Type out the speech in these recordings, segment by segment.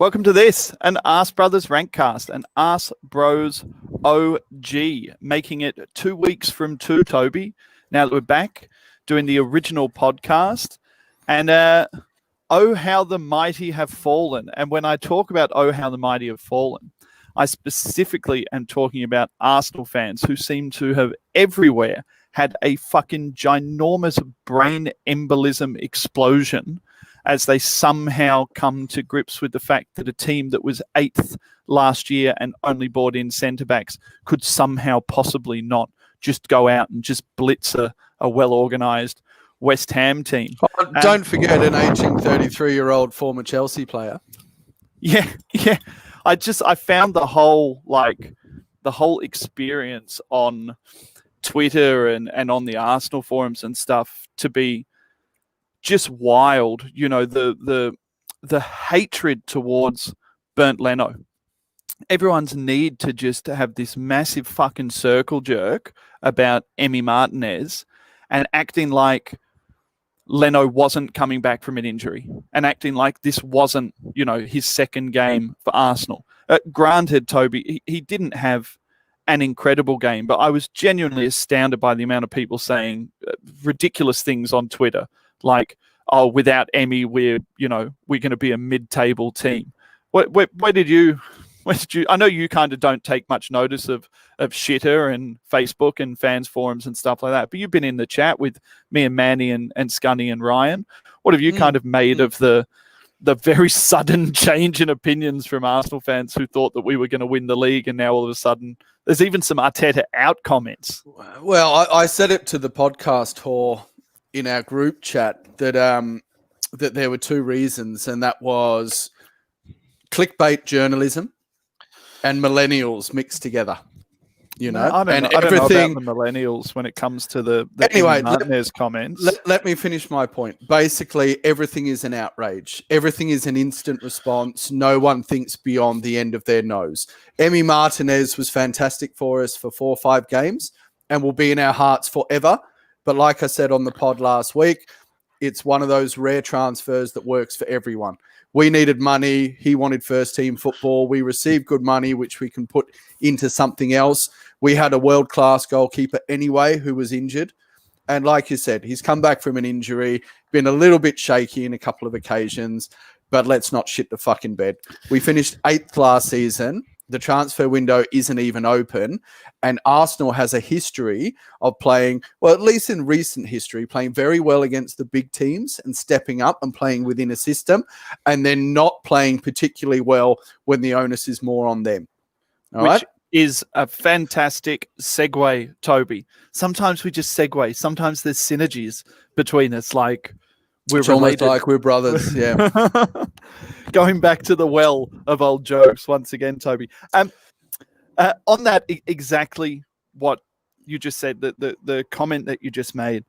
Welcome to this, an Arse Brothers Rankcast, an ArseBros OG, making it 2 weeks from 2, Toby. Now that we're back doing the original podcast, and oh, how the mighty have fallen. And when I talk about oh, how the mighty have fallen, I specifically am talking about Arsenal fans who seem to have everywhere had a fucking ginormous brain embolism explosion as they somehow come to grips with the fact that a team that was 8th last year and only brought in centre-backs could somehow possibly not just go out and just blitz a well-organised West Ham team. Oh, don't forget an aging 33-year-old former Chelsea player. Yeah. I found the whole experience on Twitter and on the Arsenal forums and stuff to be just wild. You know, the hatred towards Bernd Leno. Everyone's need to just have this massive fucking circle jerk about Emi Martinez and acting like Leno wasn't coming back from an injury and acting like this wasn't, his second game for Arsenal. Granted, Toby, he didn't have an incredible game, but I was genuinely astounded by the amount of people saying ridiculous things on Twitter, like, "Oh, without Emi, we're going to be a mid-table team." Where did you? I know you kind of don't take much notice of shitter and Facebook and fans forums and stuff like that, but you've been in the chat with me and Manny and Scunny and Ryan. What have you kind of made of the very sudden change in opinions from Arsenal fans who thought that we were going to win the league, and now all of a sudden there's even some Arteta out comments? Well, I said it to the podcast whore in our group chat that that there were two reasons, and that was clickbait journalism and millennials mixed together. I don't know about the millennials when it comes to the Martinez comments. Let me finish my point. Basically, everything is an outrage. Everything is an instant response. No one thinks beyond the end of their nose. Emi Martinez was fantastic for us for 4 or 5 games and will be in our hearts forever. But like I said on the pod last week, it's one of those rare transfers that works for everyone. We needed money. He wanted first team football. We received good money, which we can put into something else. We had a world-class goalkeeper anyway who was injured. And like you said, he's come back from an injury, been a little bit shaky in a couple of occasions, but let's not shit the fucking bed. We finished 8th last season. The transfer window isn't even open, and Arsenal has a history of playing, well, at least in recent history, playing very well against the big teams and stepping up and playing within a system, and then not playing particularly well when the onus is more on them. All right? Is a fantastic segue, Toby. Sometimes we just segue. Sometimes there's synergies between us, like we're it's related. Almost like we're brothers, yeah. Going back to the well of old jokes once again, Toby. On that, exactly what you just said, the comment that you just made,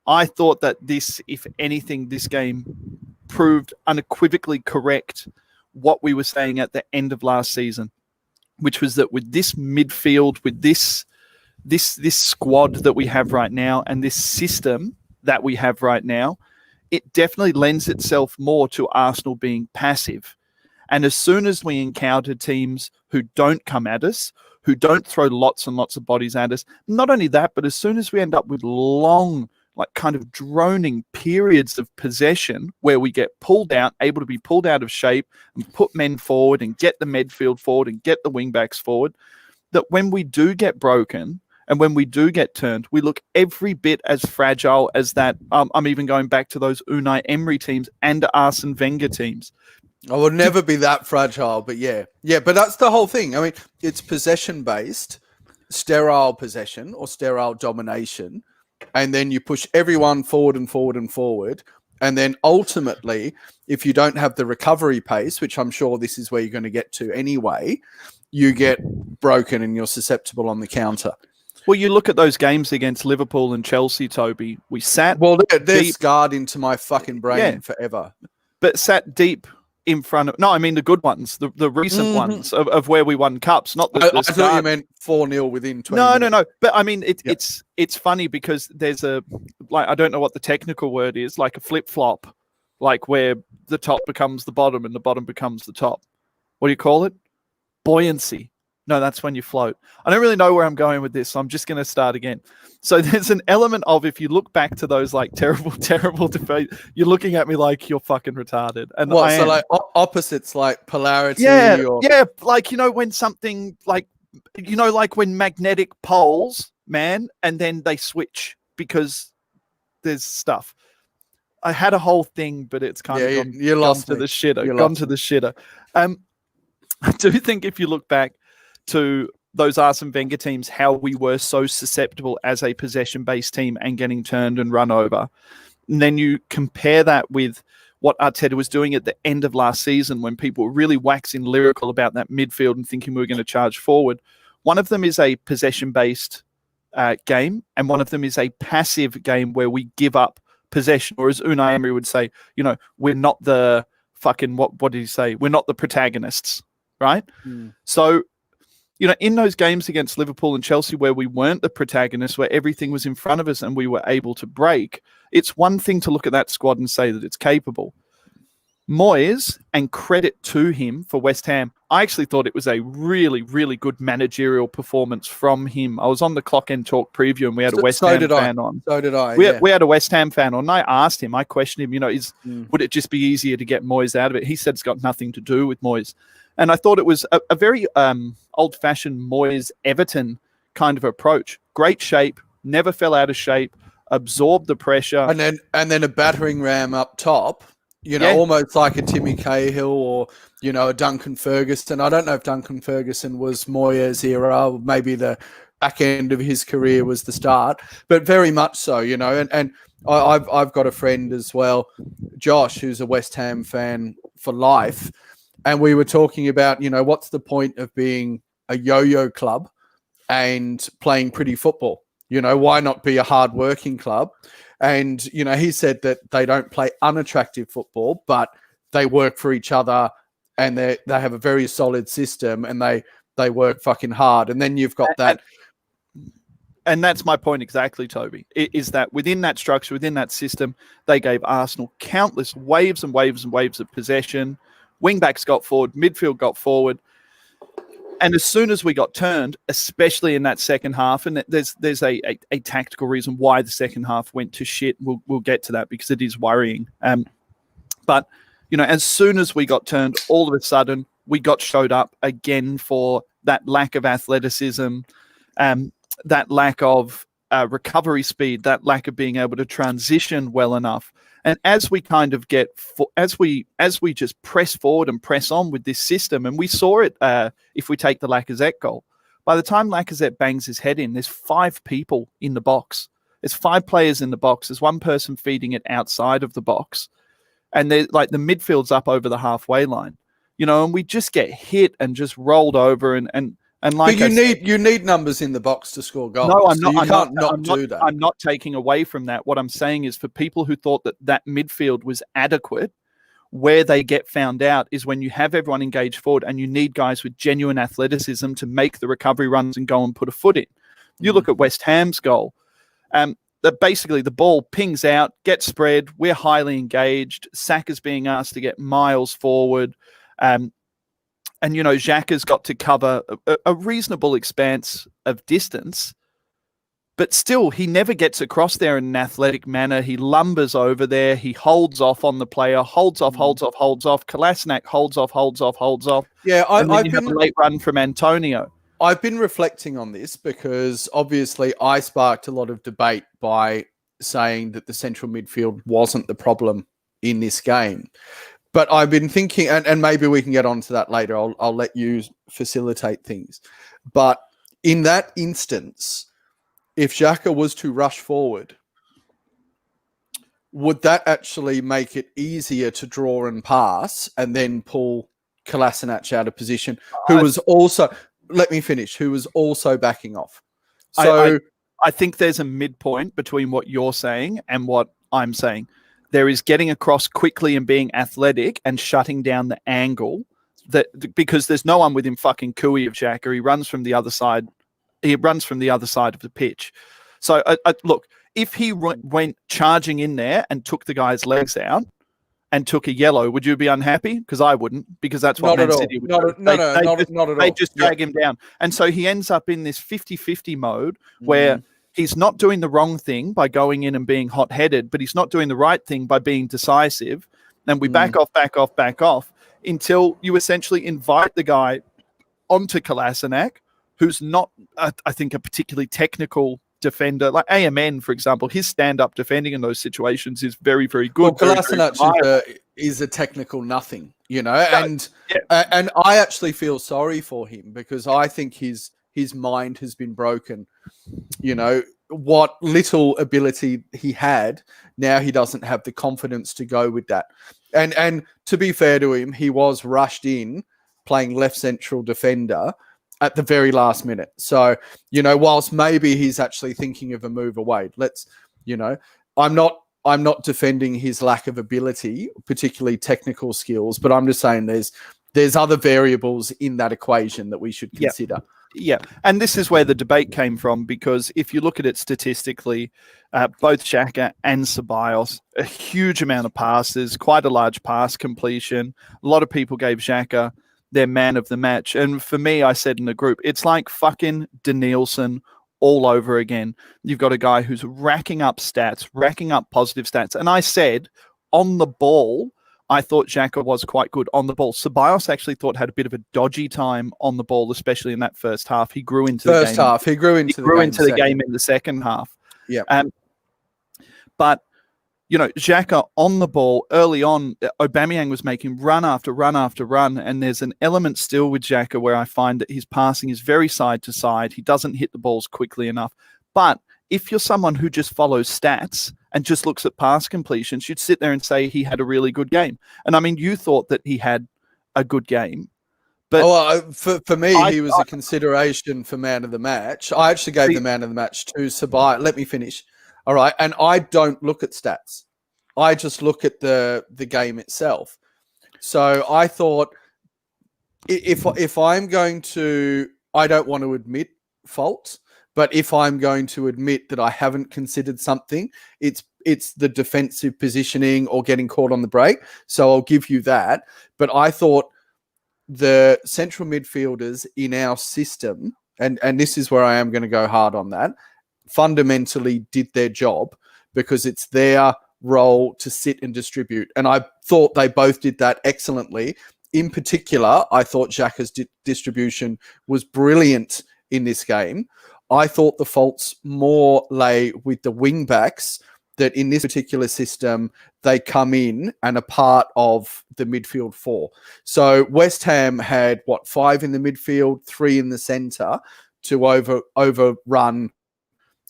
I thought that this, if anything, this game proved unequivocally correct what we were saying at the end of last season, which was that with this midfield, with this squad that we have right now and this system that we have right now, it definitely lends itself more to Arsenal being passive. And as soon as we encounter teams who don't come at us, who don't throw lots and lots of bodies at us, not only that, but as soon as we end up with long, like kind of droning periods of possession where we get pulled out, able to be pulled out of shape and put men forward and get the midfield forward and get the wing backs forward, that when we do get broken, and when we do get turned, we look every bit as fragile as that. I'm even going back to those Unai Emery teams and Arsene Wenger teams. I will never be that fragile, but yeah. But that's the whole thing. I mean, it's possession-based, sterile possession or sterile domination, and then you push everyone forward and forward and forward. And then ultimately, if you don't have the recovery pace, which I'm sure this is where you're going to get to anyway, you get broken and you're susceptible on the counter. Well, you look at those games against Liverpool and Chelsea, Toby. We sat they're scarred into my fucking brain forever. But sat deep in front of... No, I mean the good ones, the recent ones of where we won cups, not the I thought you meant 4-0 within 20 minutes. No. But I mean, it's funny because there's a... like I don't know what the technical word is, like a flip-flop, like where the top becomes the bottom and the bottom becomes the top. what do you call it? Buoyancy. No, that's when you float. I don't really know where I'm going with this, so I'm just going to start again. So there's an element of, if you look back to those like terrible defeat, you're looking at me like you're fucking retarded. And What? I So am. like opposites, like polarity. Yeah, or... yeah. Like, when something like, like when magnetic poles, man, and then they switch because there's stuff. I had a whole thing, but it's kind of gone to the shitter. I do think if you look back to those Arsene Wenger teams, how we were so susceptible as a possession-based team and getting turned and run over. And then you compare that with what Arteta was doing at the end of last season when people were really waxing lyrical about that midfield and thinking we were going to charge forward. One of them is a possession-based game, and one of them is a passive game where we give up possession, or as Unai Emery would say, we're not the fucking, what did he say? We're not the protagonists, right? So, in those games against Liverpool and Chelsea where we weren't the protagonists, where everything was in front of us and we were able to break, it's one thing to look at that squad and say that it's capable. Moyes, and credit to him for West Ham, I actually thought it was a really, really good managerial performance from him. I was on the Clock End Talk preview and we had a West Ham fan on. So did I. We had a West Ham fan on. And I asked him, I questioned him, would it just be easier to get Moyes out of it? He said it's got nothing to do with Moyes. And I thought it was a very old-fashioned Moyes Everton kind of approach. Great shape, never fell out of shape, absorbed the pressure. And then a battering ram up top. Almost like a Timmy Cahill or, a Duncan Ferguson. I don't know if Duncan Ferguson was Moyes' era, maybe the back end of his career was the start, but very much so, and I've got a friend as well, Josh, who's a West Ham fan for life. And we were talking about, what's the point of being a yo-yo club and playing pretty football? Why not be a hard-working club? And, he said that they don't play unattractive football, but they work for each other and they have a very solid system and they work fucking hard. And then you've got that. And that's my point exactly, Toby, is that within that structure, within that system, they gave Arsenal countless waves and waves and waves of possession. Wing-backs got forward, midfield got forward. And as soon as we got turned, especially in that second half, and there's a tactical reason why the second half went to shit. We'll get to that because it is worrying. But, as soon as we got turned, all of a sudden, we got showed up again for that lack of athleticism, that lack of recovery speed, that lack of being able to transition well enough. And as we kind of as we just press forward and press on with this system, and we saw it if we take the Lacazette goal, by the time Lacazette bangs his head in, there's 5 people in the box. There's 5 players in the box. There's one person feeding it outside of the box. And they're like the midfield's up over the halfway line, and we just get hit and just rolled over and like but you need numbers in the box to score goals. No, I'm not. So you can't not do that. I'm not taking away from that. What I'm saying is, for people who thought that midfield was adequate, where they get found out is when you have everyone engaged forward and you need guys with genuine athleticism to make the recovery runs and go and put a foot in. You look at West Ham's goal. That basically the ball pings out, gets spread. We're highly engaged. Saka's being asked to get miles forward. And, Xhaka's got to cover a reasonable expanse of distance, but still he never gets across there in an athletic manner. He lumbers over there. He holds off on the player, holds off. Kolasinac holds off. Yeah, I've been a late run from Antonio. I've been reflecting on this because obviously I sparked a lot of debate by saying that the central midfield wasn't the problem in this game. But I've been thinking, and maybe we can get onto that later. I'll let you facilitate things. But in that instance, if Xhaka was to rush forward, would that actually make it easier to draw and pass and then pull Kolasinac out of position, who was also, let me finish, who was also backing off? So I think there's a midpoint between what you're saying and what I'm saying. There is getting across quickly and being athletic and shutting down the angle because there's no one within fucking cooey of Xhaka. He runs from the other side. He runs from the other side of the pitch. So look, if he went charging in there and took the guy's legs out and took a yellow, would you be unhappy? Because I wouldn't, because that's what Not at Man all. City would Not do. at- no, no, not at They all. just Yeah. drag him down. And so he ends up in this 50-50 mode where he's not doing the wrong thing by going in and being hot-headed, but he's not doing the right thing by being decisive. And we back off until you essentially invite the guy onto Kolasinac, who's not, I think, a particularly technical defender. Like AMN, for example, his stand-up defending in those situations is very, very good. Well, Kolasinac is a technical nothing, and I actually feel sorry for him because I think his mind has been broken. What little ability he had, now he doesn't have the confidence to go with that. And to be fair to him, he was rushed in playing left central defender at the very last minute. So, whilst maybe he's actually thinking of a move away, I'm not defending his lack of ability, particularly technical skills, but I'm just saying there's other variables in that equation that we should consider. Yeah, and this is where the debate came from, because if you look at it statistically, both Xhaka and Ceballos, a huge amount of passes, quite a large pass completion. A lot of people gave Xhaka their man of the match. And for me, I said in the group, it's like fucking Danielson all over again. You've got a guy who's racking up stats, racking up positive stats. And I said, on the ball, I thought Xhaka was quite good on the ball. Ceballos actually thought had a bit of a dodgy time on the ball, especially in that first half. He grew into the game. He grew into the game in the second half. Yeah. But Xhaka on the ball early on, Aubameyang was making run after run after run, and there's an element still with Xhaka where I find that his passing is very side to side. He doesn't hit the balls quickly enough. But if you're someone who just follows stats and just looks at pass completions, you'd sit there and say he had a really good game. And I mean, you thought that he had a good game. But for me, he was a consideration for man of the match. I actually gave the man of the match to Ceballos. Let me finish. All right. And I don't look at stats. I just look at the game itself. So I thought if I'm going to, I don't want to admit fault, but if I'm going to admit that I haven't considered something, it's the defensive positioning or getting caught on the break. So I'll give you that. But I thought the central midfielders in our system, and this is where I am going to go hard on that, fundamentally did their job because it's their role to sit and distribute. And I thought they both did that excellently. In particular, I thought Xhaka's distribution was brilliant in this game. I thought the faults more lay with the wing backs, that in this particular system, they come in and are part of the midfield four. So West Ham had, 5 in the midfield, 3 in the centre to overrun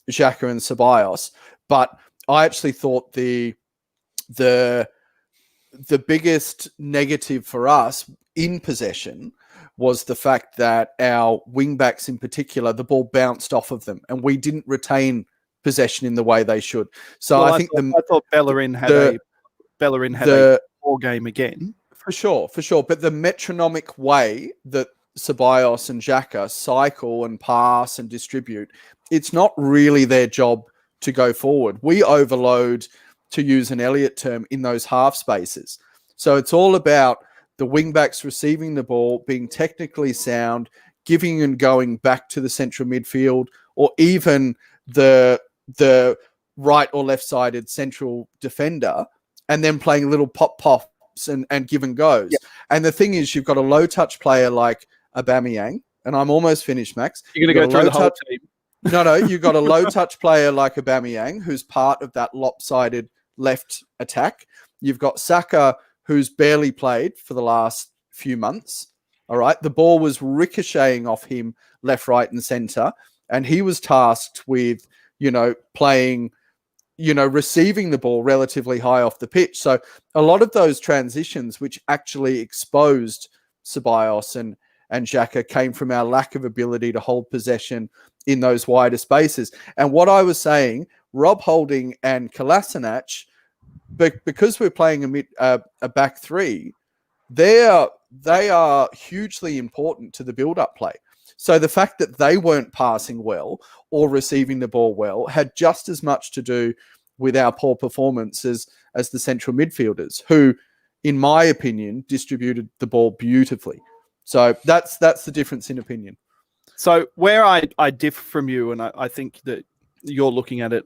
Xhaka and Ceballos. But I actually thought the biggest negative for us in possession was the fact that our wing backs in particular, the ball bounced off of them and we didn't retain possession in the way they should. So I thought Bellerin had a poor game again. For sure. But the metronomic way that Ceballos and Xhaka cycle and pass and distribute, it's not really their job to go forward. We overload, to use an Elliott term, in those half spaces. So it's all about the wing backs receiving the ball, being technically sound, giving and going back to the central midfield, or even the right or left-sided central defender, and then playing little pop-pops and give and goes. Yep. And the thing is, you've got a low-touch player like Aubameyang, and I'm almost finished, Max. You're going to go through the whole team. No, you've got a low-touch player like Aubameyang, who's part of that lopsided left attack. You've got Saka, who's barely played for the last few months. All right. The ball was ricocheting off him left, right, and center. And he was tasked with, playing, receiving the ball relatively high off the pitch. So a lot of those transitions, which actually exposed Ceballos and Xhaka, came from our lack of ability to hold possession in those wider spaces. And what I was saying, Rob Holding and Kolasinac, because we're playing a back three, they are hugely important to the build-up play. So the fact that they weren't passing well or receiving the ball well had just as much to do with our poor performance as the central midfielders, who, in my opinion, distributed the ball beautifully. So that's the difference in opinion. So where I differ from you, and I think that you're looking at it,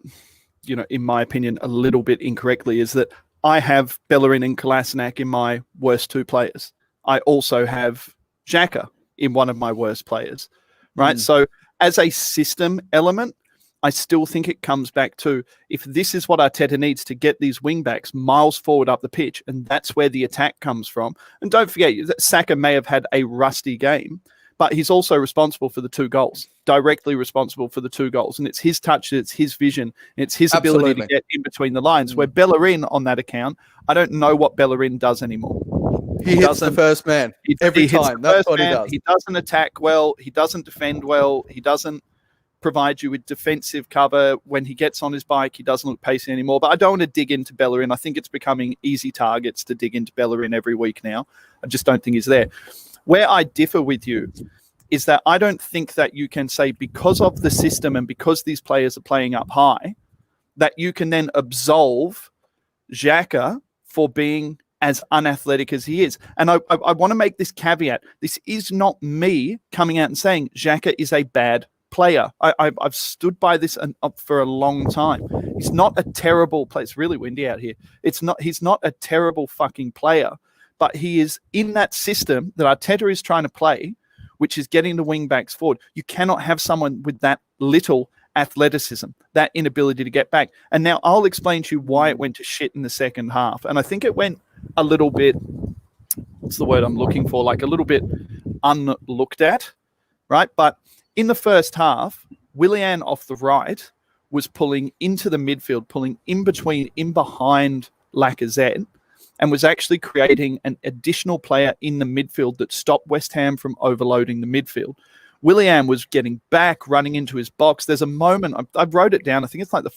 in my opinion, a little bit incorrectly, is that I have Bellerin and Kolasinac in my worst two players. I also have Xhaka in one of my worst players, right? So as a system element, I still think it comes back to, if this is what Arteta needs to get these wing-backs miles forward up the pitch, and that's where the attack comes from. And don't forget that Saka may have had a rusty game, but he's also responsible for the 2 goals, directly responsible for the 2 goals. And it's his touch, it's his vision, it's his ability to get in between the lines. Where Bellerin, on that account, I don't know what Bellerin does anymore. He hits the first man every time. That's what he does. He doesn't attack well. He doesn't defend well. He doesn't provide you with defensive cover. When he gets on his bike, he doesn't look pacey anymore. But I don't want to dig into Bellerin. I think it's becoming easy targets to dig into Bellerin every week now. I just don't think he's there. Where I differ with you is that I don't think that you can say, because of the system and because these players are playing up high, that you can then absolve Xhaka for being as unathletic as he is. And I want to make this caveat. This is not me coming out and saying Xhaka is a bad player. I've stood by this for a long time. He's not a terrible player. It's really windy out here. He's not a terrible fucking player, but he is in that system that Arteta is trying to play, which is getting the wing backs forward. You cannot have someone with that little athleticism, that inability to get back. And now I'll explain to you why it went to shit in the second half. And I think it went a little bit, what's the word I'm looking for? Like a little bit unlooked at, right? But in the first half, Willian off the right was pulling into the midfield, pulling in behind Lacazette, and was actually creating an additional player in the midfield that stopped West Ham from overloading the midfield. Willian was getting back, running into his box. There's a moment, I wrote it down, I think it's like the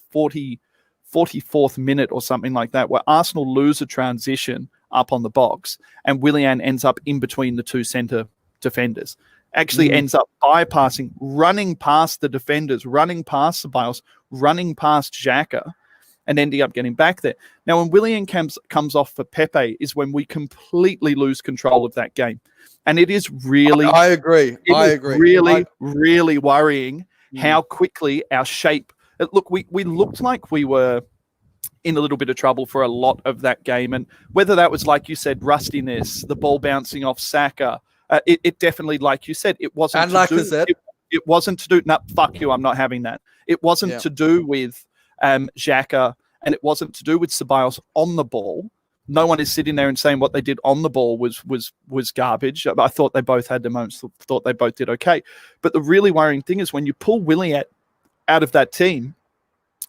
44th minute or something like that, where Arsenal lose a transition up on the box, and Willian ends up in between the 2 centre defenders. Actually ends up bypassing, running past the defenders, running past Ceballos, running past Xhaka, and ending up getting back there. Now, when Willian comes off for Pepe is when we completely lose control of that game. And it is really... I agree. Really worrying how quickly our shape... Look, we looked like we were in a little bit of trouble for a lot of that game. And whether that was, like you said, rustiness, the ball bouncing off Saka, it definitely, like you said, it wasn't... And Lacazette. It wasn't to do... No, fuck you, I'm not having that. It wasn't to do with... Xhaka, and it wasn't to do with Ceballos on the ball. No one is sitting there and saying what they did on the ball was garbage. I thought they both had their moments, thought they both did okay. But the really worrying thing is when you pull Willian out of that team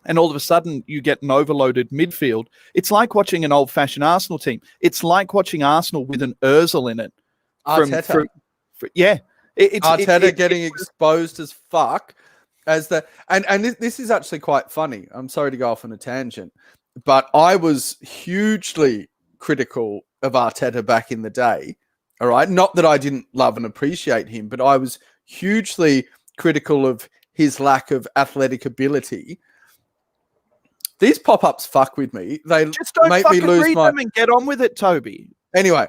and all of a sudden you get an overloaded midfield, it's like watching an old-fashioned Arsenal team. It's like watching Arsenal with an Ozil in it. Arteta. Arteta getting exposed as fuck. And this is actually quite funny. I'm sorry to go off on a tangent, but I was hugely critical of Arteta back in the day. All right. Not that I didn't love and appreciate him, but I was hugely critical of his lack of athletic ability. These pop-ups fuck with me. They just don't make me lose them and get on with it, Toby. Anyway,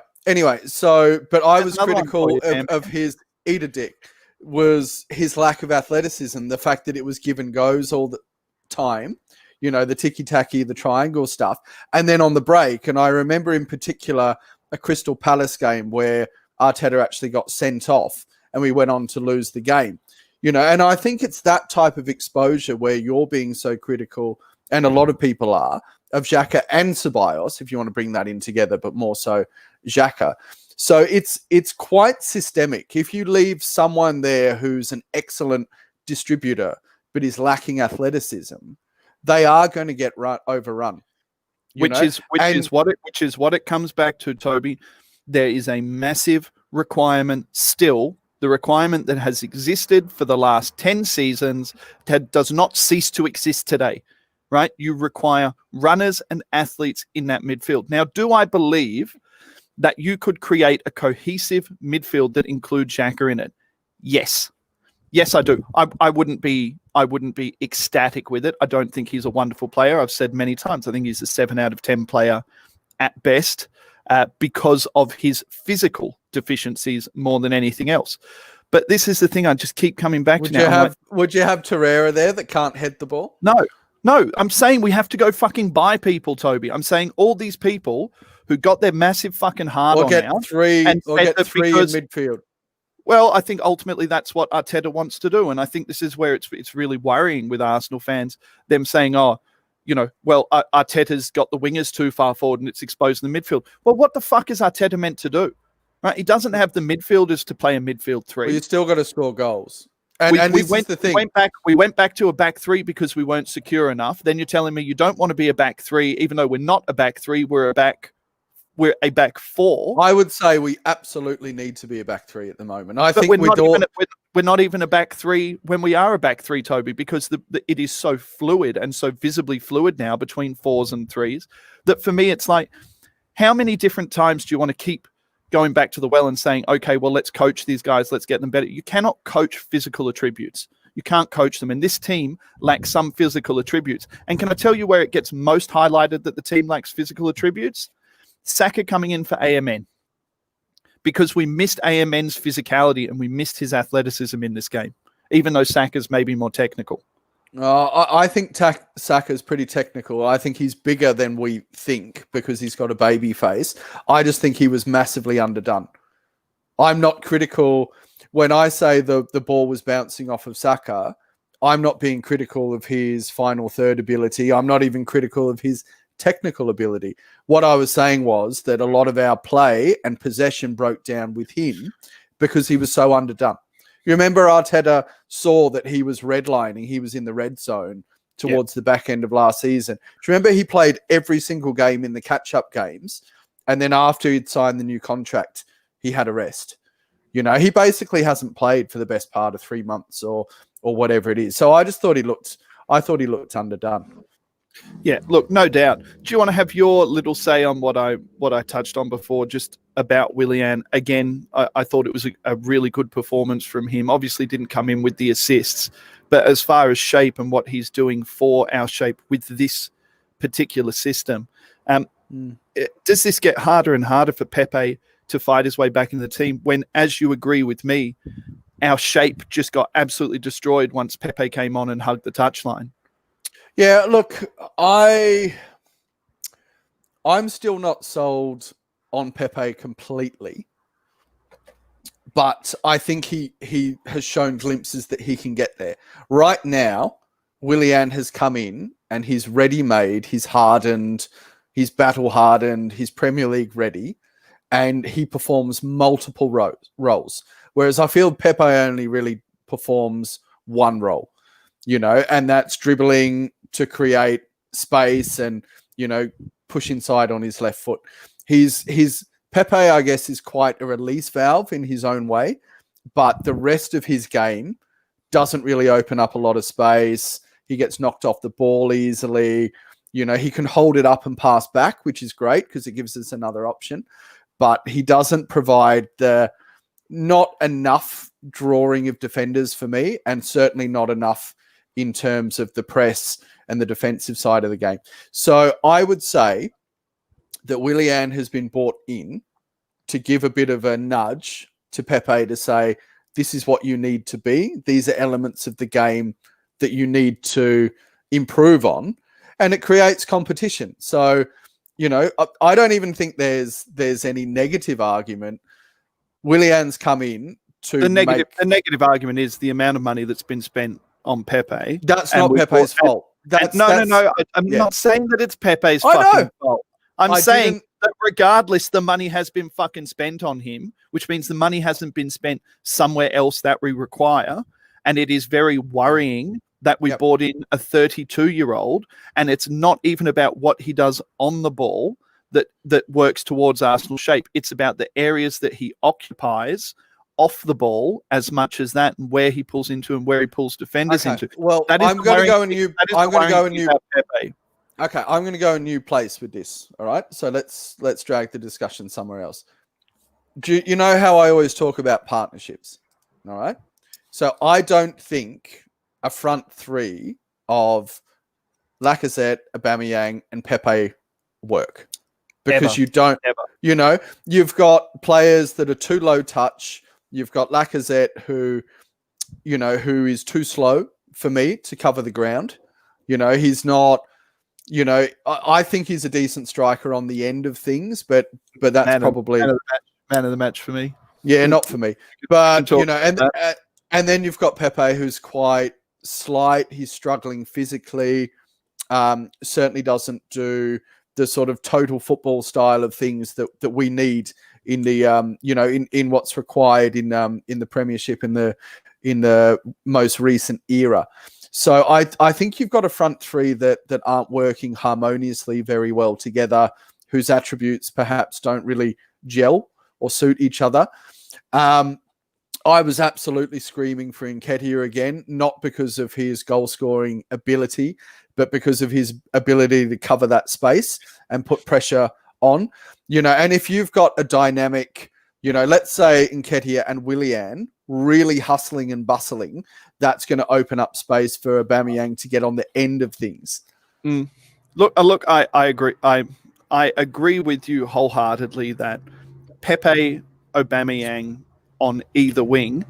so, but I was critical of his eat a dick. Was his lack of athleticism, the fact that it was give and goes all the time, the ticky-tacky, the triangle stuff. And then on the break, and I remember in particular a Crystal Palace game where Arteta actually got sent off and we went on to lose the game. And I think it's that type of exposure where you're being so critical, and a lot of people are, of Xhaka and Ceballos, if you want to bring that in together, but more so Xhaka. So it's quite systemic. If you leave someone there who's an excellent distributor but is lacking athleticism, they are going to get overrun. Which is what it comes back to, Toby. There is a massive requirement still. The requirement that has existed for the last 10 seasons that does not cease to exist today. Right? You require runners and athletes in that midfield. Now, do I believe that you could create a cohesive midfield that includes Xhaka in it? Yes. Yes, I do. I wouldn't be ecstatic with it. I don't think he's a wonderful player. I've said many times, I think he's a 7 out of 10 player at best. because of his physical deficiencies more than anything else. But this is the thing I just keep coming back to now. Would you have Torreira there that can't head the ball? No, I'm saying we have to go fucking buy people, Toby. I'm saying all these people who got their massive fucking hard on now get three in midfield. Well, I think ultimately that's what Arteta wants to do, and I think this is where it's really worrying with Arsenal fans. Them saying, Arteta's got the wingers too far forward and it's exposing the midfield. Well, what the fuck is Arteta meant to do? Right? He doesn't have the midfielders to play a midfield three. Well, you still got to score goals. And this is the thing. We went back to a back three because we weren't secure enough. Then you're telling me you don't want to be a back three, even though we're not a back three. We're a back four. I would say we absolutely need to be a back three at the moment. We're not even a back three when we are a back three, Toby, because it is so fluid and so visibly fluid now between fours and threes that for me it's like, how many different times do you want to keep going back to the well and saying, okay, well, let's coach these guys, let's get them better. You cannot coach physical attributes. You can't coach them. And this team lacks some physical attributes. And can I tell you where it gets most highlighted that the team lacks physical attributes? Saka coming in for AMN. Because we missed AMN's physicality and we missed his athleticism in this game, even though Saka's maybe more technical. I think Saka's pretty technical. I think he's bigger than we think because he's got a baby face. I just think he was massively underdone. I'm not critical. When I say the ball was bouncing off of Saka, I'm not being critical of his final third ability. I'm not even critical of his technical ability. What I was saying was that a lot of our play and possession broke down with him because he was so underdone. You remember Arteta saw that he was redlining. He was in the red zone towards the back end of last season. Do you remember he played every single game in the catch-up games? And then after he'd signed the new contract, he had a rest. You know, he basically hasn't played for the best part of 3 months or whatever it is. So I just thought he looked underdone. Yeah, look, no doubt. Do you want to have your little say on what I touched on before, just about Willian? Again, I thought it was a really good performance from him. Obviously didn't come in with the assists, but as far as shape and what he's doing for our shape with this particular system, does this get harder and harder for Pepe to fight his way back in the team when, as you agree with me, our shape just got absolutely destroyed once Pepe came on and hugged the touchline? Yeah, look, I'm still not sold on Pepe completely, but I think he has shown glimpses that he can get there. Right now, Willian has come in and he's ready-made, he's hardened, he's battle-hardened, he's Premier League ready, and he performs multiple roles. Whereas I feel Pepe only really performs one role, and that's dribbling to create space and, push inside on his left foot. His Pepe, I guess, is quite a release valve in his own way, but the rest of his game doesn't really open up a lot of space. He gets knocked off the ball easily. He can hold it up and pass back, which is great because it gives us another option, but he doesn't provide not enough drawing of defenders for me, and certainly not enough in terms of the press and the defensive side of the game. So I would say that Willian has been brought in to give a bit of a nudge to Pepe to say, this is what you need to be. These are elements of the game that you need to improve on. And it creates competition. So, I don't even think there's any negative argument. Willian's come in to the negative argument is the amount of money that's been spent on Pepe. That's not Pepe's fault. No. I'm not saying that it's Pepe's fucking fault. I'm saying that regardless, the money has been fucking spent on him, which means the money hasn't been spent somewhere else that we require. And it is very worrying that we brought in a 32-year-old, and it's not even about what he does on the ball that works towards Arsenal shape. It's about the areas that he occupies off the ball as much as that, and where he pulls into and where he pulls defenders into. Well, I'm going to go a new place with this. All right. So let's drag the discussion somewhere else. Do you know how I always talk about partnerships? All right. So I don't think a front three of Lacazette, Aubameyang, and Pepe work. because Ever. you don't, Ever. you've got players that are too low touch. You've got Lacazette who is too slow for me to cover the ground. He's not, I think he's a decent striker on the end of things, but that's probably man of the match for me. Yeah, not for me. But, and then you've got Pepe, who's quite slight. He's struggling physically. Certainly doesn't do the sort of total football style of things that we need in the in what's required in the Premiership in the most recent era. So I think you've got a front three that aren't working harmoniously very well together, whose attributes perhaps don't really gel or suit each other. I was absolutely screaming for Nketiah again, not because of his goal-scoring ability, but because of his ability to cover that space and put pressure on. And if you've got a dynamic, let's say Nketiah and Willian really hustling and bustling, that's going to open up space for Aubameyang to get on the end of things. Look, I agree. I agree with you wholeheartedly that Pepe, Aubameyang on either wing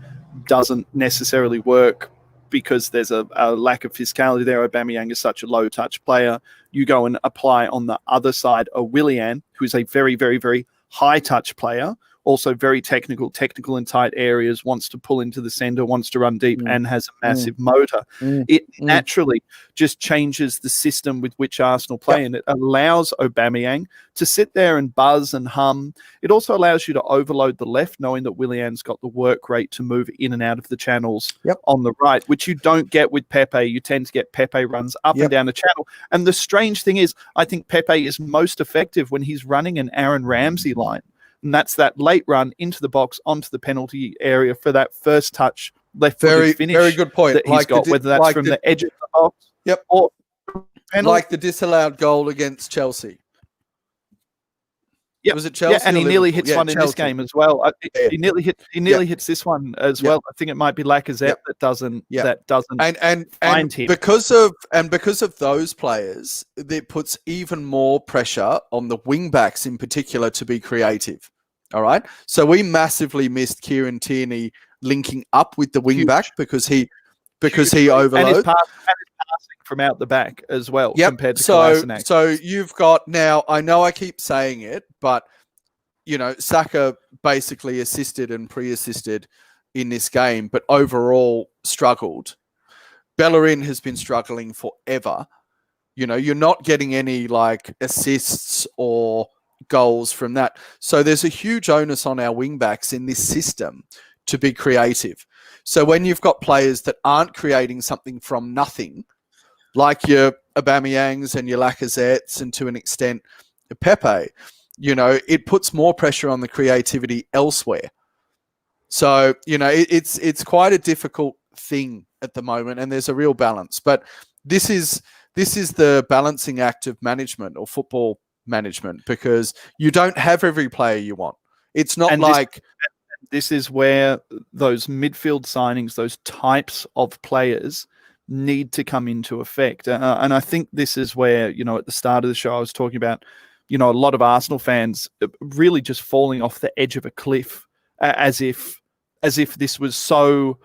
doesn't necessarily work because there's a lack of physicality there. Aubameyang is such a low-touch player. You go and apply on the other side a Willian, who's a very, very, very high-touch player, also very technical in tight areas, wants to pull into the center, wants to run deep, and has a massive motor. It naturally just changes the system with which Arsenal play, and it allows Aubameyang to sit there and buzz and hum. It also allows you to overload the left, knowing that Willian's got the work rate to move in and out of the channels on the right, which you don't get with Pepe. You tend to get Pepe runs up and down the channel. And the strange thing is, I think Pepe is most effective when he's running an Aaron Ramsey line. And that's that late run into the box, onto the penalty area for that first touch, left-footed finish. Very good point. That he's got, whether that's from the edge of the box, or penalty. Like the disallowed goal against Chelsea. Yep. Was it Chelsea? Yeah, and he nearly hits one in Chelsea. this game as well. He nearly hits this one as well. I think it might be Lacazette that doesn't find him. Because of those players, it puts even more pressure on the wing backs in particular to be creative. All right. So we massively missed Kieran Tierney linking up with the wing back because he overloads. And his passing from out the back as well compared to Kolasinac. So you've got now, I know I keep saying it, but Saka basically assisted and pre-assisted in this game, but overall struggled. Bellerin has been struggling forever. You're not getting any assists or goals from that. So there's a huge onus on our wing backs in this system to be creative. So when you've got players that aren't creating something from nothing, like your Aubameyangs and your Lacazettes and to an extent Pepe, it puts more pressure on the creativity elsewhere. So, it's quite a difficult thing at the moment, and there's a real balance. But this is the balancing act of management or football management, because you don't have every player you want. It's not this is where those midfield signings, those types of players need to come into effect. And I think this is where, at the start of the show, I was talking about, a lot of Arsenal fans really just falling off the edge of a cliff as if this was so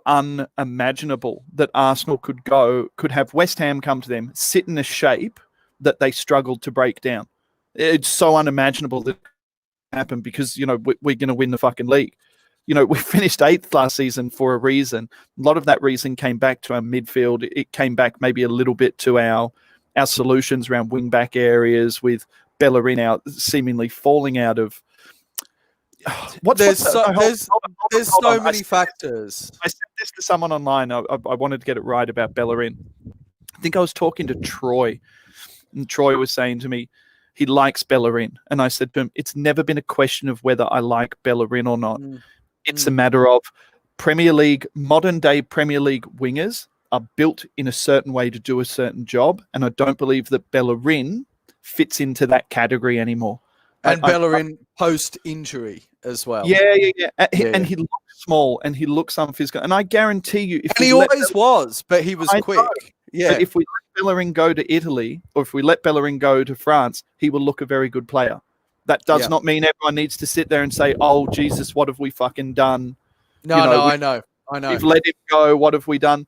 unimaginable that Arsenal could have West Ham come to them, sit in a shape that they struggled to break down. It's so unimaginable that it happened because, we're going to win the fucking league. We finished 8th last season for a reason. A lot of that reason came back to our midfield. It came back maybe a little bit to our solutions around wing-back areas, with Bellerin out, seemingly falling out of... There's so many factors. I said this to someone online. I wanted to get it right about Bellerin. I think I was talking to Troy, and Troy was saying to me, he likes Bellerin. And I said to him, it's never been a question of whether I like Bellerin or not. It's a matter of modern day Premier League wingers are built in a certain way to do a certain job. And I don't believe that Bellerin fits into that category anymore. And Bellerin post-injury as well. Yeah. And he looks small and he looks unphysical. And I guarantee you... he always was, but he was quick. Yeah. But if we let Bellerin go to Italy, or if we let Bellerin go to France, he will look a very good player. That does not mean everyone needs to sit there and say, "Oh Jesus, what have we fucking done?" No, I know. We've let him go. What have we done?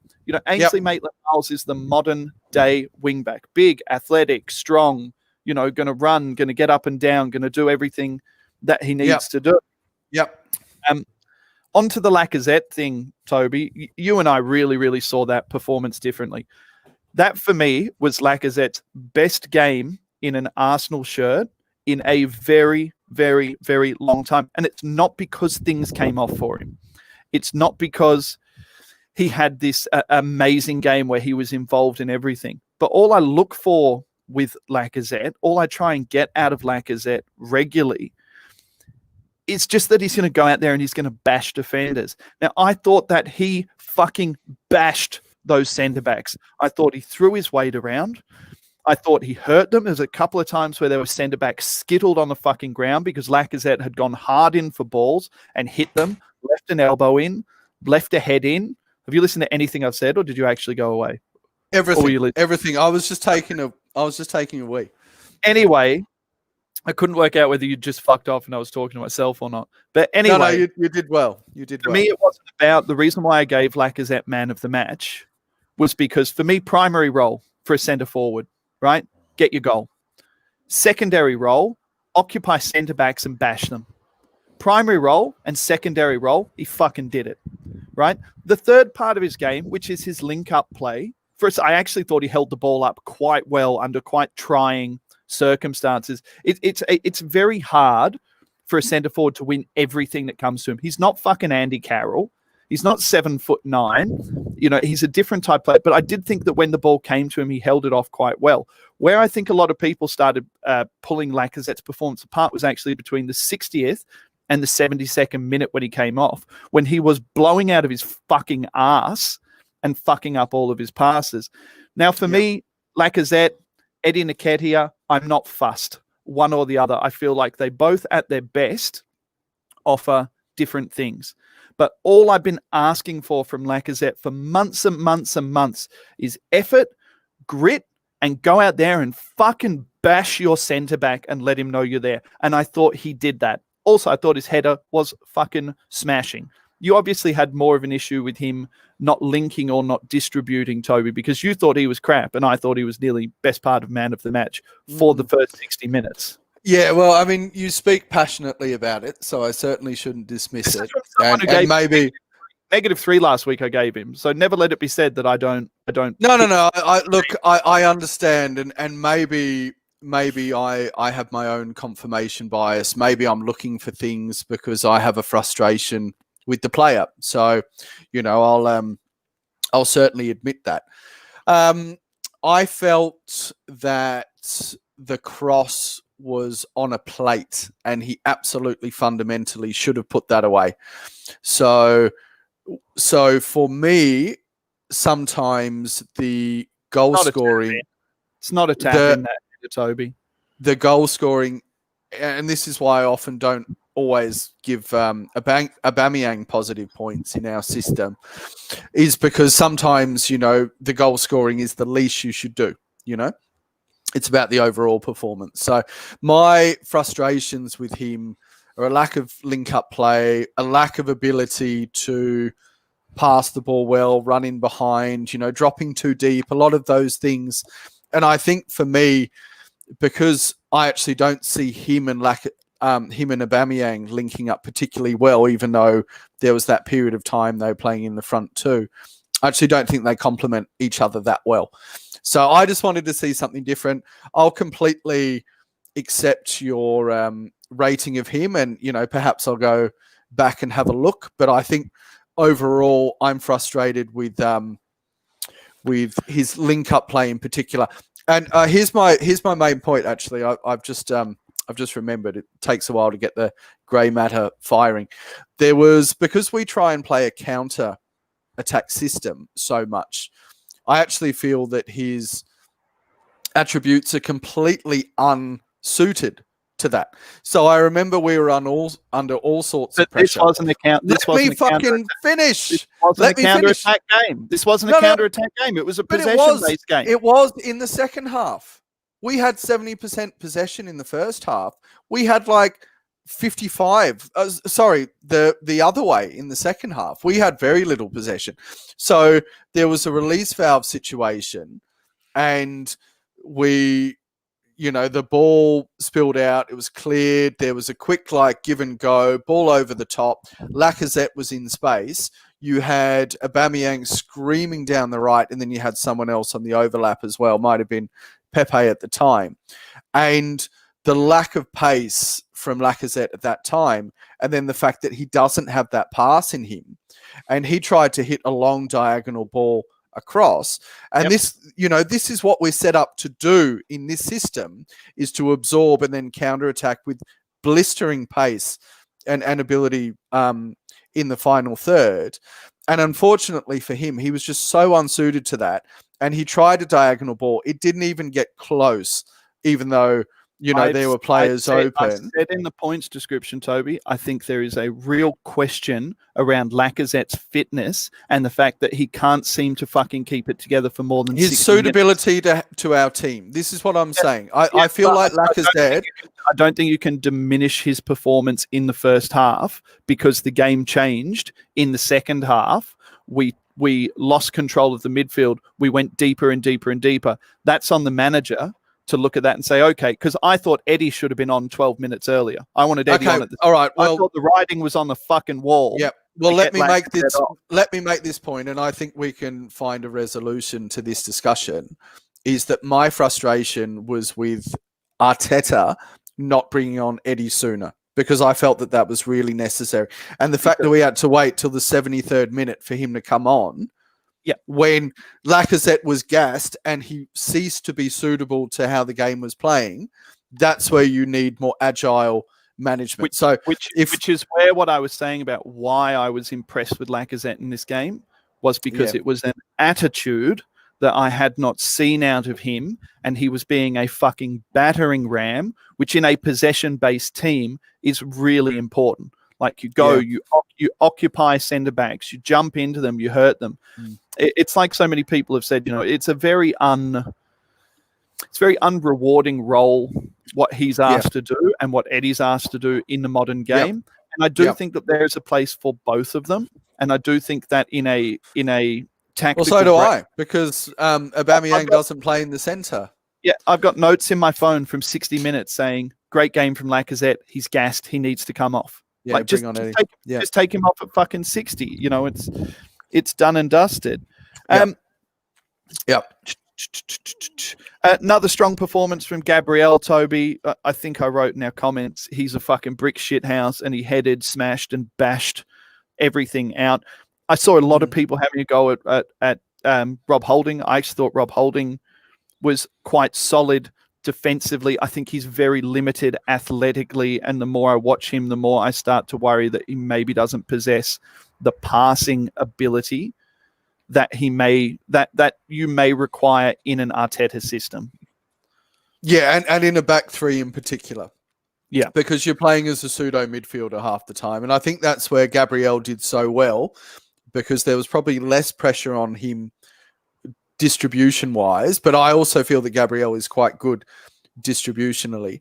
Ainsley Maitland-Niles is the modern day wingback. Big, athletic, strong, going to run, going to get up and down, going to do everything that he needs to do. Yep. On to the Lacazette thing, Toby. You and I really, really saw that performance differently. That, for me, was Lacazette's best game in an Arsenal shirt in a very, very, very long time. And it's not because things came off for him. It's not because he had this amazing game where he was involved in everything. But all I look for with Lacazette, all I try and get out of Lacazette regularly, it's just that he's going to go out there and he's going to bash defenders. Now, I thought that he fucking bashed those centre-backs. I thought he threw his weight around. I thought he hurt them. There's a couple of times where there were centre-backs skittled on the fucking ground because Lacazette had gone hard in for balls and hit them, left an elbow in, left a head in. Have you listened to anything I've said, or did you actually go away? Everything. I was just taking a wee. Anyway, I couldn't work out whether you just fucked off and I was talking to myself or not. But anyway, no, you did well. For me, it wasn't about the reason why I gave Lacazette man of the match was because for me, primary role for a centre forward, right? Get your goal. Secondary role, occupy centre backs and bash them. Primary role and secondary role, he fucking did it, right? The third part of his game, which is his link-up play, first, I actually thought he held the ball up quite well under quite trying circumstances. It's very hard for a centre forward to win everything that comes to him. He's not fucking Andy Carroll. He's not 7'9". He's a different type player. But I did think that when the ball came to him, he held it off quite well. Where I think a lot of people started pulling Lacazette's performance apart was actually between the 60th and the 72nd minute when he came off, when he was blowing out of his fucking ass and fucking up all of his passes. Now, for me, Lacazette, Eddie Nketiah, I'm not fussed. One or the other. I feel like they both, at their best, offer different things. But all I've been asking for from Lacazette for months and months and months is effort, grit, and go out there and fucking bash your centre-back and let him know you're there. And I thought he did that. Also, I thought his header was fucking smashing. You obviously had more of an issue with him not linking or not distributing, Toby, because you thought he was crap and I thought he was nearly best part of man of the match for the first 60 minutes. Yeah, well, I mean, you speak passionately about it, so I certainly shouldn't dismiss it. And maybe -3 last week I gave him, so never let it be said that I don't. No. I understand, and maybe I have my own confirmation bias. Maybe I'm looking for things because I have a frustration with the player. So, I'll certainly admit that. I felt that the cross was on a plate and he absolutely fundamentally should have put that away. So for me, sometimes the goal scoring, it's not a tap in that, Toby. The goal scoring, and this is why I often don't always give Aubameyang positive points in our system, is because sometimes, the goal scoring is the least you should do, It's about the overall performance. So my frustrations with him are a lack of link-up play, a lack of ability to pass the ball well, run in behind, dropping too deep, a lot of those things. And I think for me, because I actually don't see him and Aubameyang linking up particularly well, even though there was that period of time they were playing in the front too, I actually don't think they complement each other that well. So I just wanted to see something different. I'll completely accept your rating of him, and perhaps I'll go back and have a look. But I think overall, I'm frustrated with his link-up play in particular. And here's my main point. Actually, I've just remembered. It takes a while to get the grey matter firing. Because we try and play a counter attack system so much, I actually feel that his attributes are completely unsuited to that. So I remember we were under all sorts of pressure. This wasn't a count. This Let wasn't me fucking finish. This wasn't Let a me finish. counter-attack game. This wasn't a counter-attack game. It was a possession-based game. It was in the second half. We had 70% possession in the first half. We had like 55. The other way in the second half. We had very little possession. So there was a release valve situation, and the ball spilled out. It was cleared. There was a quick give and go, ball over the top. Lacazette was in space. You had Aubameyang screaming down the right, and then you had someone else on the overlap as well. Might have been Pepe at the time. And the lack of pace from Lacazette at that time, and then the fact that he doesn't have that pass in him, and he tried to hit a long diagonal ball across. And this is what we're set up to do in this system, is to absorb and then counterattack with blistering pace and ability in the final third. And unfortunately for him, he was just so unsuited to that. And he tried a diagonal ball. It didn't even get close, even though, there were players open. I said in the points description, Toby, I think there is a real question around Lacazette's fitness and the fact that he can't seem to fucking keep it together for more than his 60 suitability minutes. to our team. This is what I'm saying. I feel like Lacazette... I don't think you can diminish his performance in the first half, because the game changed in the second half. We lost control of the midfield. We went deeper and deeper and deeper. That's on the manager to look at that and say, okay, because I thought Eddie should have been on 12 minutes earlier. I wanted Eddie on at the all right. Well, I thought the writing was on the fucking wall. Yep. Well, let me make this point, and I think we can find a resolution to this discussion, is that my frustration was with Arteta not bringing on Eddie sooner, because I felt that was really necessary. And the fact that we had to wait till the 73rd minute for him to come on, when Lacazette was gassed and he ceased to be suitable to how the game was playing, that's where you need more agile management. Which is where what I was saying about why I was impressed with Lacazette in this game was because it was an attitude that I had not seen out of him, and he was being a fucking battering ram, which in a possession-based team is really important. Like you go, you occupy centre backs, you jump into them, you hurt them. It's like so many people have said, it's a very unrewarding role what he's asked to do and what Eddie's asked to do in the modern game. And I do think that there's a place for both of them. And I do think that in a tactical... Well, so do I, because Aubameyang doesn't play in the centre. Yeah, I've got notes in my phone from 60 Minutes saying, great game from Lacazette. He's gassed. He needs to come off. Yeah, just take him off at fucking 60. It's done and dusted. Another strong performance from Gabriel, Toby. I think I wrote in our comments, he's a fucking brick shithouse, and he headed, smashed, and bashed everything out. I saw a lot of people having a go at Rob Holding. I actually thought Rob Holding was quite solid defensively. I think he's very limited athletically, and the more I watch him, the more I start to worry that he maybe doesn't possess the passing ability that he may that you may require in an Arteta system. Yeah, and in a back three in particular. Yeah, because you're playing as a pseudo midfielder half the time, and I think that's where Gabriel did so well, because there was probably less pressure on him distribution-wise, but I also feel that Gabriel is quite good distributionally.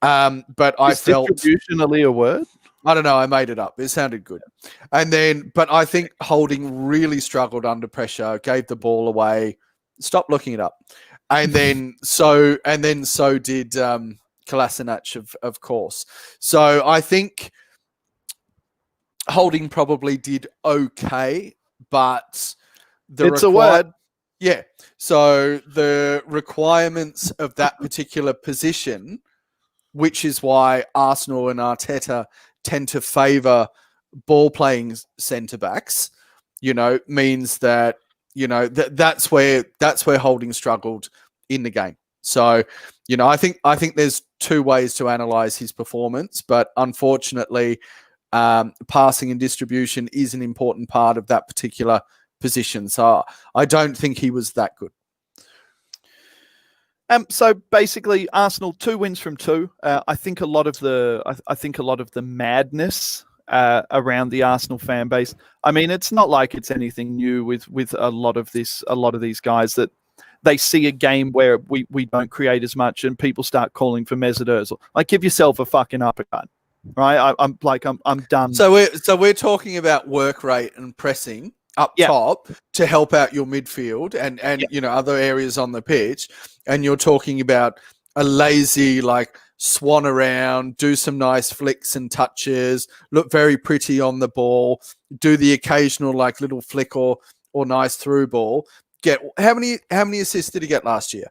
But I felt... Distributionally a word? I don't know, I made it up. It sounded good. But I think Holding really struggled under pressure, gave the ball away. Stop looking it up. And then so did Kolasinac, of course. So I think Holding probably did okay, but it's a word. Yeah. So the requirements of that particular position, which is why Arsenal and Arteta tend to favour ball-playing centre-backs, means that, that's where Holding struggled in the game. So, I think there's two ways to analyse his performance, but unfortunately, passing and distribution is an important part of that particular position. So I don't think he was that good. So basically, Arsenal 2 wins from 2. I think a lot of the madness around the Arsenal fan base. I mean, it's not like it's anything new with a lot of these guys that they see a game where we don't create as much and people start calling for Mesut Ozil. Like, give yourself a fucking uppercut, right? I'm done. So we're talking about work rate and pressing up top to help out your midfield and other areas on the pitch, and you're talking about a lazy swan around, do some nice flicks and touches, look very pretty on the ball, do the occasional little flick or nice through ball. Get how many assists did he get last year?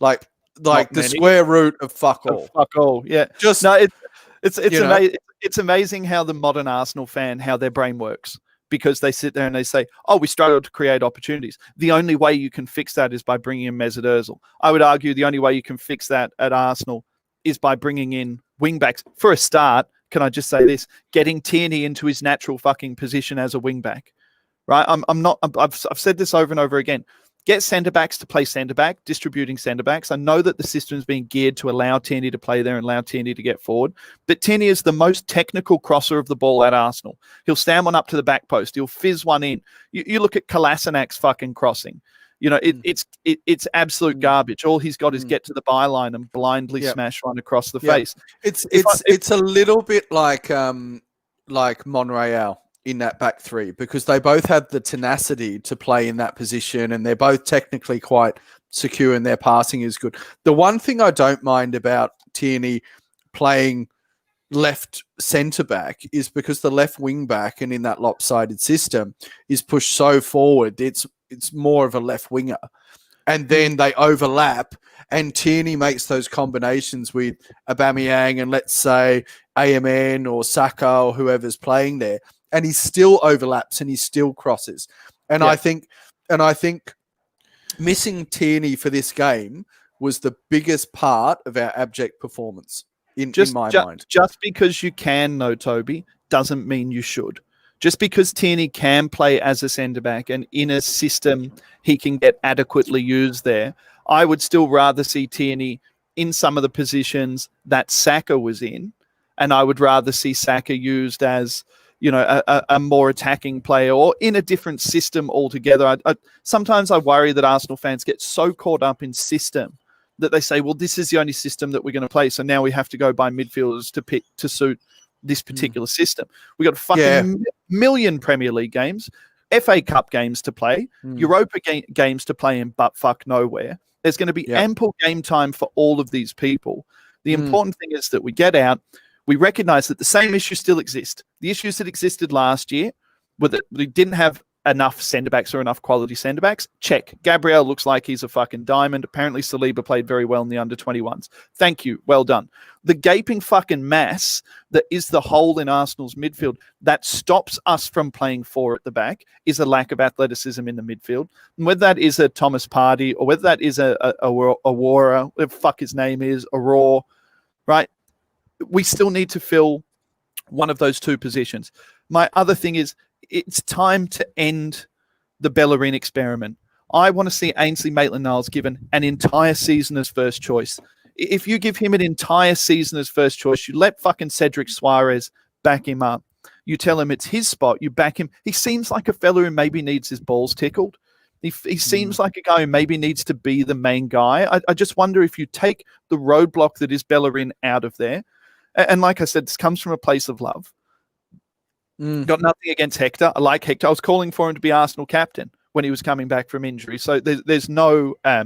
Like the square root of fuck all. Fuck all. Yeah. Just no. It's amazing. It's amazing how the modern Arsenal fan, how their brain works, because they sit there and they say, "Oh, we struggled to create opportunities." The only way you can fix that is by bringing in Mesut Ozil. I would argue the only way you can fix that at Arsenal is by bringing in wing backs. For a start, can I just say this? Getting Tierney into his natural fucking position as a wing back. Right? I've said this over and over again. Get centre backs to play centre back, distributing centre backs. I know that the system's being geared to allow Tierney to play there and allow Tierney to get forward, but Tierney is the most technical crosser of the ball at Arsenal. He'll stand one up to the back post. He'll fizz one in. You look at Kolasinac's fucking crossing. It's absolute garbage. All he's got is get to the byline and blindly smash one across the face. It's a little bit like Monreal in that back three, because they both have the tenacity to play in that position, and they're both technically quite secure and their passing is good. The one thing I don't mind about Tierney playing left centre back is because the left wing back, and in that lopsided system, is pushed so forward. It's more of a left winger, and then they overlap, and Tierney makes those combinations with Aubameyang and let's say AMN or Saka or whoever's playing there, and he still overlaps and he still crosses. And I think missing Tierney for this game was the biggest part of our abject performance in my mind. Just because you can, though, Toby, doesn't mean you should. Just because Tierney can play as a centre-back and in a system he can get adequately used there, I would still rather see Tierney in some of the positions that Saka was in, and I would rather see Saka used as a more attacking player or in a different system altogether. Sometimes I worry that Arsenal fans get so caught up in system that they say, well, this is the only system that we're going to play, so now we have to go buy midfielders to pick to suit this particular system. We got fucking million Premier League games, FA Cup games to play, Europa games to play in, but fuck nowhere. There's going to be ample game time for all of these people. The important thing is that we get out, we recognize that the same issues still exist. The issues that existed last year were that we didn't have enough centre-backs or enough quality centre-backs. Check. Gabriel looks like he's a fucking diamond. Apparently Saliba played very well in the under-21s. Thank you. Well done. The gaping fucking mass that is the hole in Arsenal's midfield that stops us from playing four at the back is a lack of athleticism in the midfield. And whether that is a Thomas Partey or whether that is a Aurora, whatever the fuck his name is, Aurora, right? We still need to fill one of those two positions. My other thing is, it's time to end the Bellerin experiment. I want to see Ainsley Maitland-Niles given an entire season as first choice. If you give him an entire season as first choice, you let fucking Cedric Suarez back him up. You tell him it's his spot. You back him. He seems like a fella who maybe needs his balls tickled. He seems like a guy who maybe needs to be the main guy. I just wonder if you take the roadblock that is Bellerin out of there. And like I said, this comes from a place of love. Got nothing against Hector. I like Hector. I was calling for him to be Arsenal captain when he was coming back from injury. So there's no, I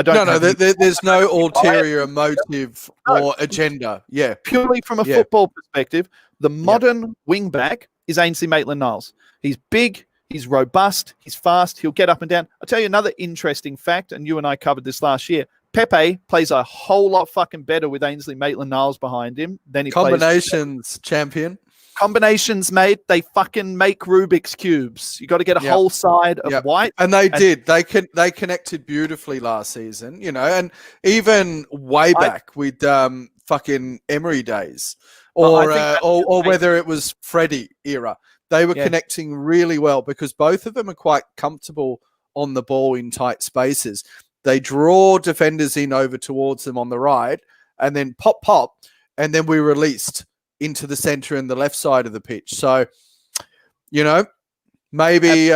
don't. No, there's no ulterior motive or agenda. Yeah, purely from a football perspective, the modern wing back is Ainsley Maitland-Niles. He's big, he's robust, he's fast, he'll get up and down. I'll tell you another interesting fact, and you and I covered this last year. Pepe plays a whole lot fucking better with Ainsley Maitland-Niles behind him than he Combinations champion. Combinations, mate. They fucking make Rubik's cubes. You got to get a whole side of white. And they did. They connected beautifully last season, and even way back with fucking Emery days or whether it was Freddie era. They were connecting really well because both of them are quite comfortable on the ball in tight spaces. they draw defenders in over towards them on the right, and then pop, and then we released into the center and the left side of the pitch. So, maybe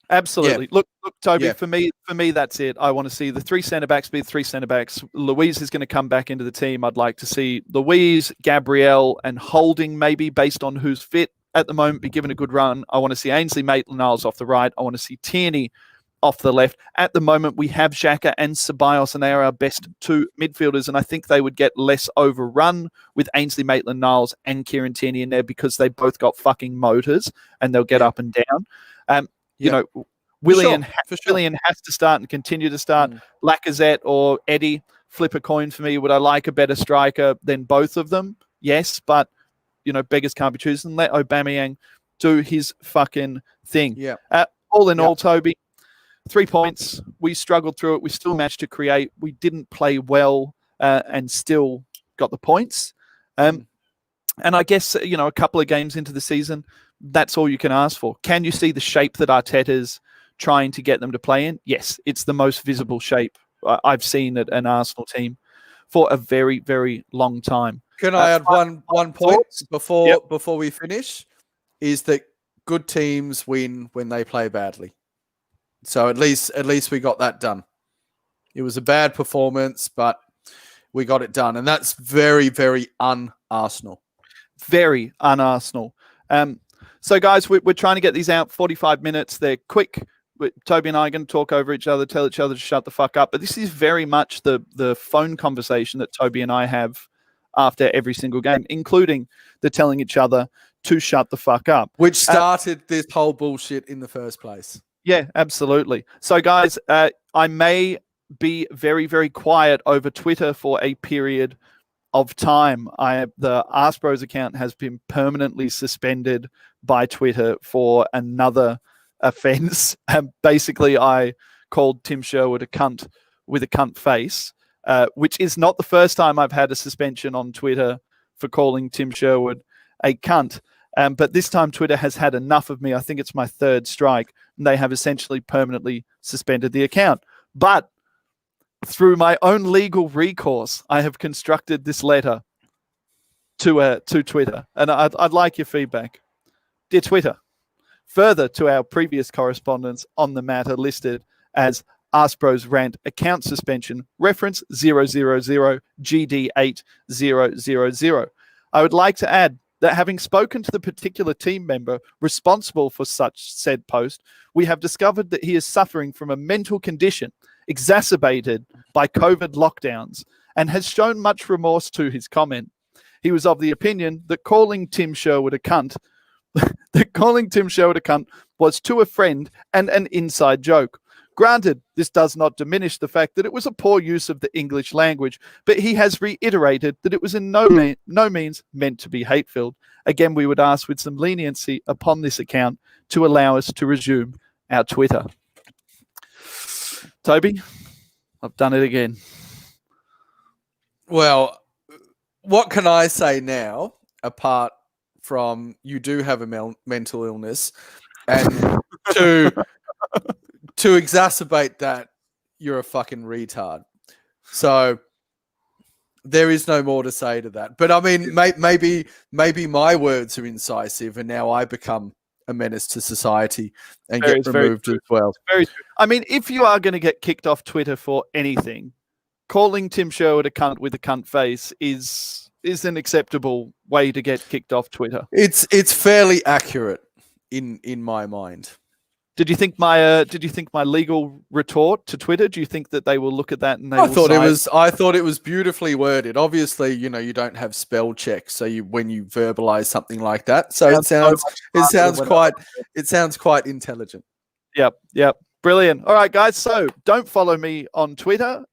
absolutely. Yeah. Look, Toby. Yeah. For me, that's it. I want to see the 3 centre backs be the 3 centre backs. Louise is going to come back into the team. I'd like to see Louise, Gabrielle, and Holding, maybe based on who's fit at the moment, be given a good run. I want to see Ainsley Maitland-Niles off the right. I want to see Tierney off the left. At the moment, we have Xhaka and Ceballos, and they are our best 2 midfielders, and I think they would get less overrun with Ainsley Maitland-Niles and Kieran Tierney in there because they both got fucking motors, and they'll get up and down. Willian has to start and continue to start. Lacazette or Eddie, flip a coin for me. Would I like a better striker than both of them? Yes, but beggars can't be choosers. Let Aubameyang do his fucking thing. Yeah. All in all, Toby, 3 points. We struggled through it. We still managed to create. We didn't play well and still got the points. And I guess, a couple of games into the season, that's all you can ask for. Can you see the shape that Arteta's trying to get them to play in? Yes, it's the most visible shape I've seen at an Arsenal team for a very, very long time. Can I add one point before we finish? Is that good teams win when they play badly. So at least we got that done. It was a bad performance, but we got it done, and that's very, very un-Arsenal. Very un-Arsenal. So, guys, we're trying to get these out 45 minutes. They're quick. Toby and I are going to talk over each other, tell each other to shut the fuck up. But this is very much the phone conversation that Toby and I have after every single game, including the telling each other to shut the fuck up. Which started this whole bullshit in the first place. Yeah, absolutely. So, guys, I may be very, very quiet over Twitter for a period of time. The ArseBros account has been permanently suspended by Twitter for another offense. Basically, I called Tim Sherwood a cunt with a cunt face, which is not the first time I've had a suspension on Twitter for calling Tim Sherwood a cunt. But this time Twitter has had enough of me. I think it's my 3rd strike, and they have essentially permanently suspended the account. But through my own legal recourse, I have constructed this letter to Twitter, and I'd like your feedback. Dear Twitter, further to our previous correspondence on the matter listed as ArseBros Rant account suspension, reference 000GD8000. I would like to add that having spoken to the particular team member responsible for such said post, we have discovered that he is suffering from a mental condition exacerbated by COVID lockdowns and has shown much remorse to his comment. He was of the opinion that calling Tim Sherwood a cunt was to a friend and an inside joke. Granted, this does not diminish the fact that it was a poor use of the English language, but he has reiterated that it was in no means meant to be hate-filled. Again, we would ask with some leniency upon this account to allow us to resume our Twitter. Toby, I've done it again. Well, what can I say now, apart from you do have a mental illness, and to exacerbate that, you're a fucking retard. So there is no more to say to that. But I mean, maybe my words are incisive, and now I become a menace to society and get removed as well. Very true. I mean, if you are going to get kicked off Twitter for anything, calling Tim Sherwood a cunt with a cunt face is an acceptable way to get kicked off Twitter. It's fairly accurate in my mind. Did you think my legal retort to Twitter? Do you think that they will look at that and they I thought it was beautifully worded. Obviously, you don't have spell checks, so when you verbalize something like that, so it sounds quite intelligent. Yep. Brilliant. All right, guys. So don't follow me on Twitter.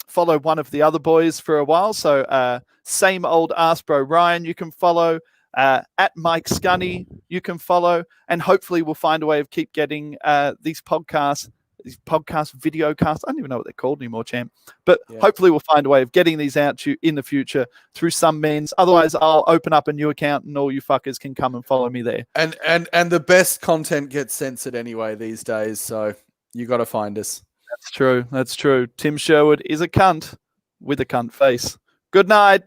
Follow one of the other boys for a while. So same old ArseBro Ryan, you can follow. At Mike Scunny, you can follow, and hopefully we'll find a way of keep getting these podcast videocasts. I don't even know what they're called anymore, champ. But hopefully we'll find a way of getting these out to you in the future through some means. Otherwise, I'll open up a new account and all you fuckers can come and follow me there. And the best content gets censored anyway these days, so you got to find us. That's true. That's true. Tim Sherwood is a cunt with a cunt face. Good night.